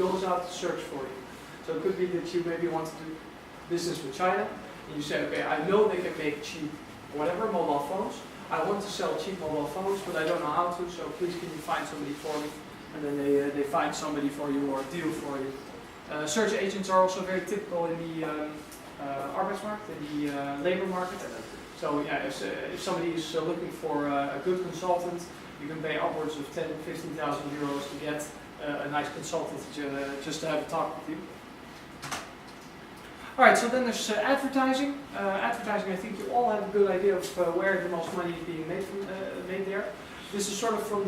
goes out to search for you. So it could be that you maybe want to do business with China, and you say, okay, I know they can make cheap, whatever, mobile phones. I want to sell cheap mobile phones, but I don't know how to, so please can you find somebody for me? And then they find somebody for you or deal for you. Search agents are also very typical in the arbeidsmarkt, in the labor market. So yeah, if somebody is looking for a good consultant, you can pay upwards of 10,000 to 15,000 euros to get a nice consultant just to have a talk with you. Alright, so then there's advertising. Advertising, I think you all have a good idea of where the most money is being made there. This is sort of from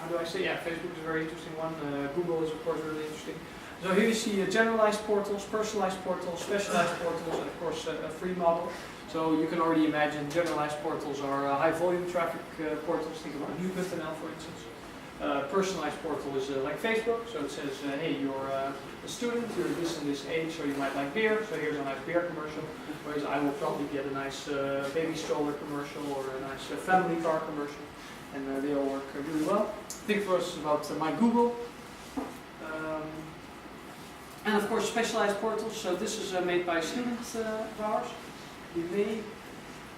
how do I say, yeah, Facebook is a very interesting one. Google is of course really interesting. So here you see generalized portals, personalized portals, specialized portals, and of course a free model. So you can already imagine generalized portals are high volume traffic portals. Think about nu.nl for instance. Personalized portal is like Facebook, so it says, hey, you're a student, you're this and this age, so you might like beer, so here's a nice beer commercial. Whereas I will probably get a nice baby stroller commercial or a nice family car commercial, and they all work really well. Think for us about my Google. And of course specialized portals, so this is made by a student of ours. He may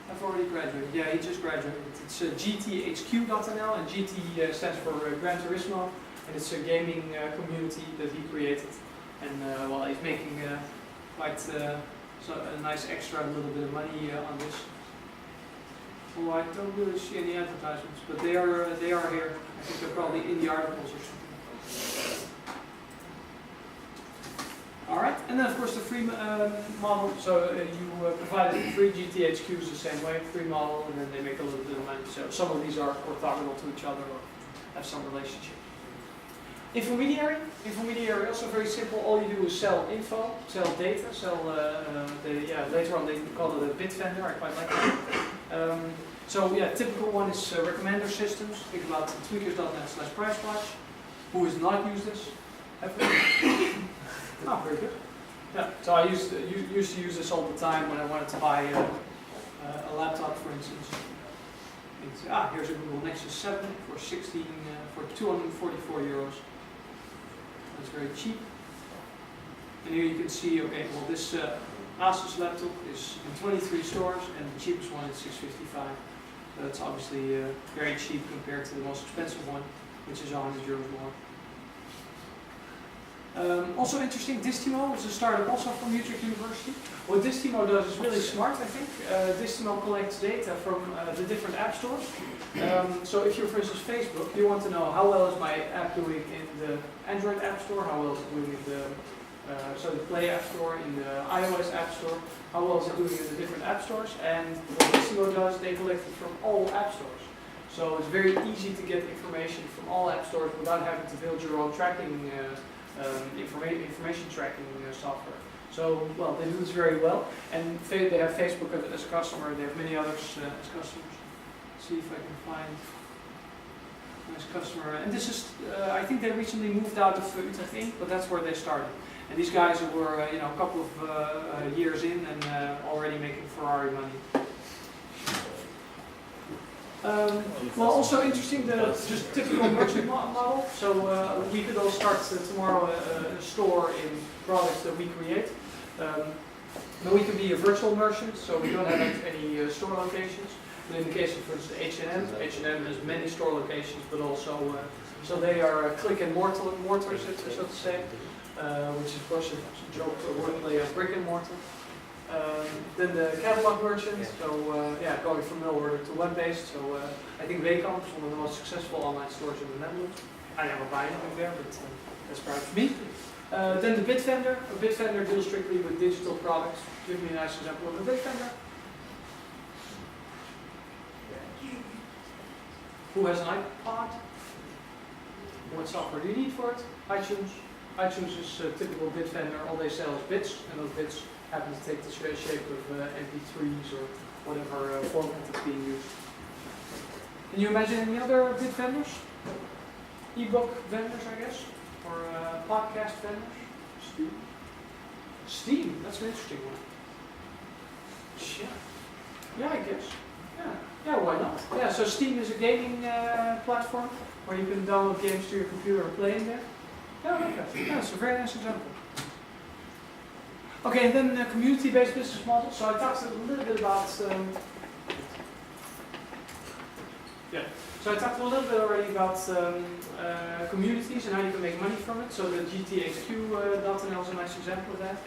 have already graduated. Yeah, he just graduated. It's gthq.nl, and GT stands for Gran Turismo, and it's a gaming community that he created. And well, he's making quite a nice extra little bit of money on this. Oh, I don't really see any advertisements, but they are here. I think they're probably in the articles or something. Alright, and then of course the free model, so you provided the free GTHQs the same way, free model, and then they make a little bit of money. So some of these are orthogonal to each other or have some relationship. Intermediary also very simple. All you do is sell info, sell data, sell, later on they call it a bit vendor, I quite like that. So yeah, typical one is recommender systems. Think about tweakers.net/pricewatch. Who has not used this? Oh, very good. Yeah, so I used to use this all the time when I wanted to buy a laptop, for instance. Here's a Google Nexus 7 for 244 euros. That's very cheap. And here you can see, okay, well this Asus laptop is in 23 stores, and the cheapest one is 655. So that's obviously very cheap compared to the most expensive one, which is 100 euros more. Also interesting, Distimo is a startup also from Utrecht University. What Distimo does is really smart, I think. Distimo collects data from the different app stores. So if you're, for instance, Facebook, you want to know how well is my app doing in the Android app store, how well is it doing in the Play app store, in the iOS app store, how well is it doing in the different app stores, and what Distimo does, they collect it from all app stores. So it's very easy to get information from all app stores without having to build your own tracking information tracking software. So, well, they do this very well, and they have Facebook as a customer, they have many others as customers. Let's see if I can find a nice customer. And this is, I think they recently moved out of Utrecht Inc., but that's where they started. And these guys were, a couple of years in and already making Ferrari money. Well, also interesting, just typical merchant model. So we could all start tomorrow a store in products that we create. But we can be a virtual merchant, so we don't have any store locations. But in the case of, for instance, H&M has many store locations, but also, so they are click and mortar, so to say, which is of course a joke wordplay of brick and mortar. Then the catalog merchant, so going from mail order to web-based. So I think Weekamp is one of the most successful online stores in the Netherlands. I never buy anything there, but that's perhaps me. Then the bit vendor. A bit vendor deals strictly with digital products. Give me a nice example of a bit vendor. Who has an iPod? What software do you need for it? iTunes. iTunes is a typical bit vendor. All they sell is bits, and those bits happen to take the shape of MP3s or whatever format that's being used. Can you imagine any other bit vendors? E-book vendors, I guess? Or podcast vendors? Steam, that's an interesting one. Yeah, I guess. Yeah, why not? Yeah, so Steam is a gaming platform where you can download games to your computer and play in there. Yeah, I like that. Yeah, it's a very nice example. Okay, and then community-based business models. So I talked a little bit about. So I talked a little bit already about communities and how you can make money from it. So the GTHQ.nl is a nice example of that.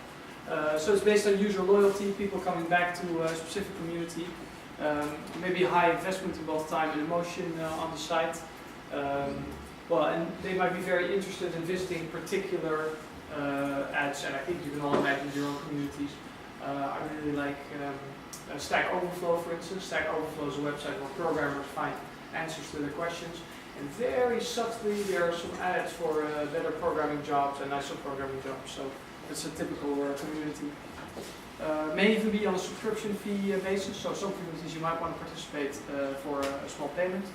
So it's based on user loyalty, people coming back to a specific community. Maybe high investment in both time and emotion on the site. Well, and they might be very interested in visiting particular ads, and I think you can all imagine your own communities. I really like Stack Overflow, for instance. Stack Overflow is a website where programmers find answers to their questions, and very subtly there are some ads for better programming jobs and nicer programming jobs. So it's a typical community. May even be on a subscription fee basis. So some communities you might want to participate for a small payment.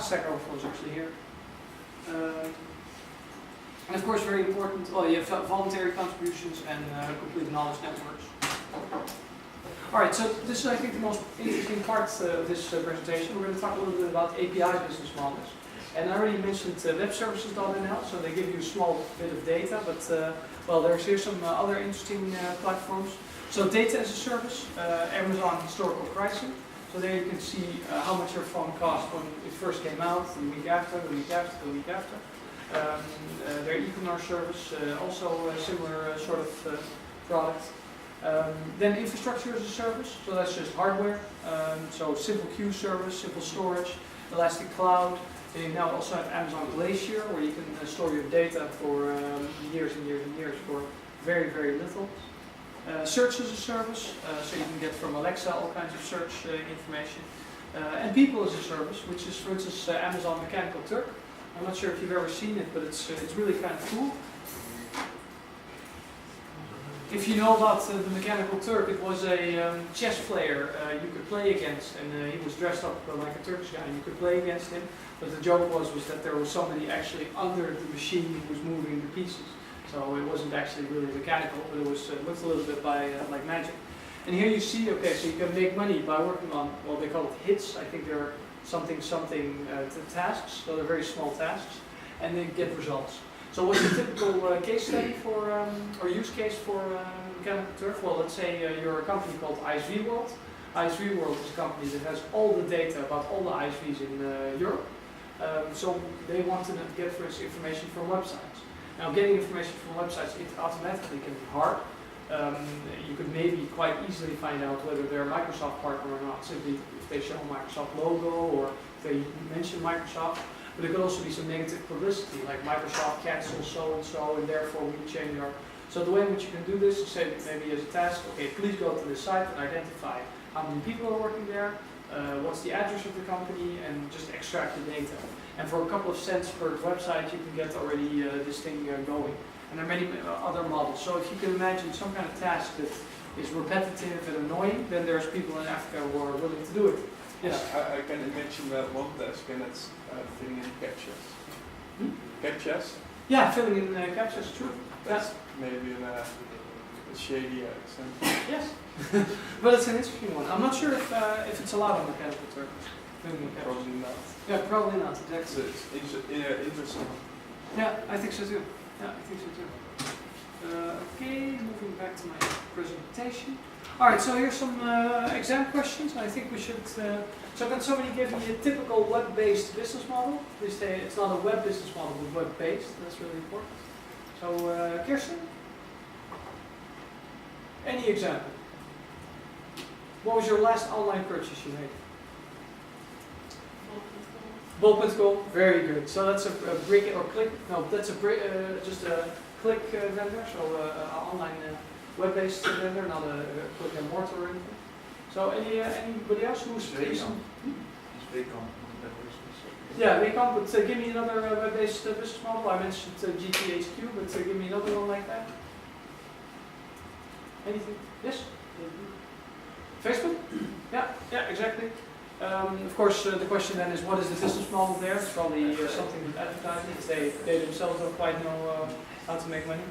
Stack Overflow is actually here. And of course, very important, well, you have voluntary contributions and complete knowledge networks. Alright, so this is, I think, the most interesting part of this presentation. We're going to talk a little bit about API business models. And I already mentioned webservices.nl, so they give you a small bit of data, but well, there's here some other interesting platforms. So data as a service, Amazon historical pricing. So there you can see how much your phone cost when it first came out, the week after, the week after, the week after. Their e-commerce service, also a similar sort of product. Then infrastructure as a service, so that's just hardware. So simple queue service, simple storage, elastic cloud. They now also have Amazon Glacier, where you can store your data for years and years and years for very, very little. Search as a service, so you can get from Alexa all kinds of search information. And people as a service, which is, for instance, Amazon Mechanical Turk. I'm not sure if you've ever seen it, but it's really kind of cool. If you know about the Mechanical Turk, it was a chess player you could play against, and he was dressed up like a Turkish guy. You could play against him, but the joke was that there was somebody actually under the machine who was moving the pieces. So it wasn't actually really mechanical, but it was looked a little bit like magic. And here you see, okay, so you can make money by working on, well, they call it hits. I think they're something tasks, so they're very small tasks, and they get results. So what's a typical case study for, or use case for Mechanical Turk? Well, let's say you're a company called ISV World. ISV World is a company that has all the data about all the ISVs in Europe. So they want to get first information from websites. Now, getting information from websites, it automatically can be hard. You could maybe quite easily find out whether they're a Microsoft partner or not, simply if they show a Microsoft logo or if they mention Microsoft. But there could also be some negative publicity, like Microsoft cancels so-and-so, and therefore we change our... So the way in which you can do this is say maybe as a task, okay, please go to this site and identify how many people are working there, what's the address of the company, and just extract the data. And for a couple of cents per website, you can get already this thing going. And there are many other models. So if you can imagine some kind of task that is repetitive and annoying, then there's people in Africa who are willing to do it. Yes? Yeah, I can imagine one task, and that's filling in captchas. Captchas? Yeah, filling in captchas, true. That's maybe a shady accent. Yes, but it's an interesting one. I'm not sure if it's allowed on Mechanical Turk. Probably not. Yeah, probably not. Exactly. It's interesting. Yeah, I think so too. Yeah, I think so too. Okay, moving back to my presentation. Alright, so here's some exam questions. I think we should... so can somebody give me a typical web-based business model? They say it's not a web business model, but web-based. That's really important. So, Kirsten? Any example? What was your last online purchase you made? Bol.com, very good. So that's a brick or click. No, that's a brick, just a click vendor. So an online web-based vendor, not a click and mortar or anything. So anybody else who's facing? Yeah, Wacom. But give me another web-based business model. I mentioned GTHQ, but give me another one like that. Anything? Yes. Facebook? Yeah, exactly. Of course, the question then is, what is the business model there? It's probably something with advertising. They themselves don't quite know how to make money.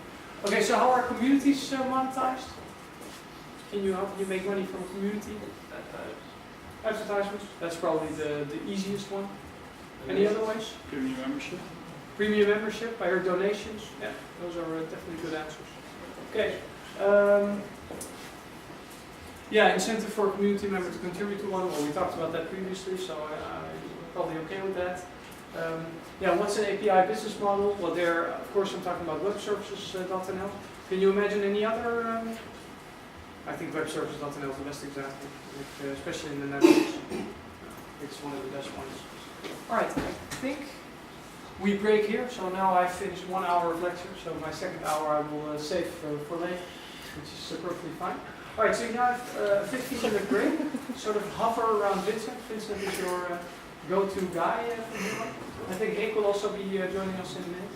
Okay, so how are communities monetized? Can you make money from a community? Advertisements. That's probably the easiest one. Any other ways? Giving you membership? Premium membership, I heard donations. Yeah, those are definitely good answers. Okay. Yeah, incentive for a community member to contribute to one. Well, we talked about that previously, so I'm probably okay with that. Yeah, what's an API business model? Well, there, of course, I'm talking about web services.nl. Can you imagine any other? I think web services.nl is the best example, especially in the Netherlands. It's one of the best ones. All right, I think we break here. So now I've finished 1 hour of lecture. So my second hour I will save for later, which is perfectly fine. All right, so you now have a 15-minute break. Sort of hover around Vincent. Vincent is your go-to guy from here on. I think Henk will also be joining us in a minute.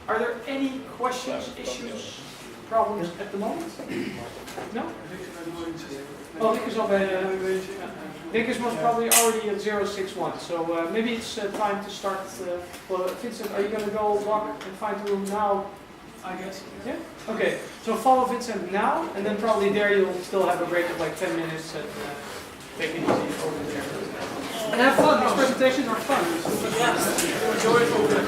Are there any questions, issues, problems at the moment? No? Oh, Nick is al bij Nick is most probably already at 061, so maybe it's time to start. Well, Vincent, are you going to go walk and find the room now? I guess. Yeah? Okay, so follow Vincent now, and then probably there you'll still have a break of like 10 minutes and take it easy over there. And have fun, these presentations are fun. Yeah, enjoy it over there.